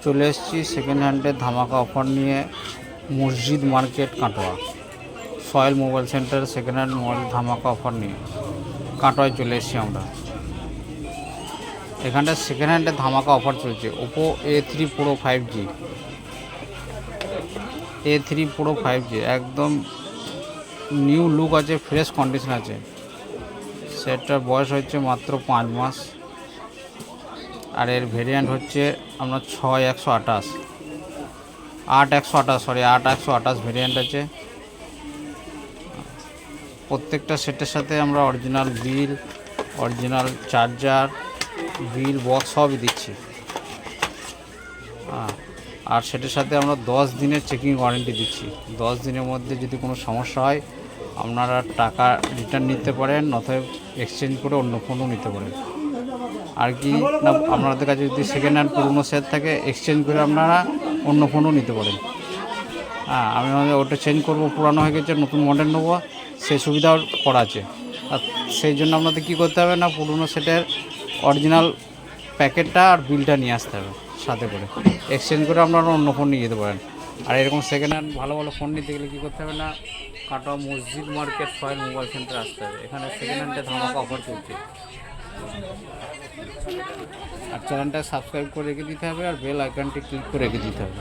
চলে এসেছি সেকেন্ড হ্যান্ডের ধামাকা অফার নিয়ে মসজিদ market Katwa. Soil mobile centre second hand mobile ধামাকা অফার নিয়ে কাটোয়ায় চলে এসেছি আমরা। এখানটা সেকেন্ড হ্যান্ডের ধামাকা অফার চলছে। Oppo A3 Pro 5G, A3 Pro 5G একদম নিউ লুক আছে, ফ্রেশ কন্ডিশন আছে। সেটটার বয়স হচ্ছে মাত্র 5 মাস। আর এর ভেরিয়েন্ট হচ্ছে আপনার 6128, 8128 ভেরিয়েন্ট আছে। প্রত্যেকটা সেটের সাথে আমরা original bill, original charger, bill box সবই দিচ্ছি। আর সেটার সাথে আমরা 10 দিনের চেকিং ওয়ারেন্টি দিচ্ছি। 10 দিনের মধ্যে যদি কোনো সমস্যা হয় আপনারা টাকা রিটার্ন নিতে পারেন, অথবা এক্সচেঞ্জ করে অন্য ফোনও নিতে পারেন। আর কি না, আপনাদের কাছে যদি সেকেন্ড হ্যান্ড পুরনো সেট থাকে এক্সচেঞ্জ করে আপনারা অন্য ফোনও নিতে পারেন। আমি ওটা চেঞ্জ করবো, পুরানো হয়ে গেছে নতুন মডেল নেবো, সেই সুবিধাও করা আছে। আর সেই জন্য আপনাদের কী করতে হবে না, পুরনো সেটের অরিজিনাল প্যাকেটটা আর বিলটা নিয়ে আসতে হবে সাথে করে। এক্সচেঞ্জ করে আপনারা অন্য ফোন নিয়ে যেতে পারেন। আর এরকম সেকেন্ড হ্যান্ড ভালো ভালো ফোন নিতে গেলে কী করতে হবে না, কাটোয়া মসজিদ মার্কেট সয়েল মোবাইল সেন্টার আসতে হবে। এখানে সেকেন্ড হ্যান্ডে ধামাকা অফার চলছে। আর চ্যানেলটা সাবস্ক্রাইব করে রেখে দিতে হবে, আর বেল আইকনটি ক্লিক করে রেখে দিতে হবে।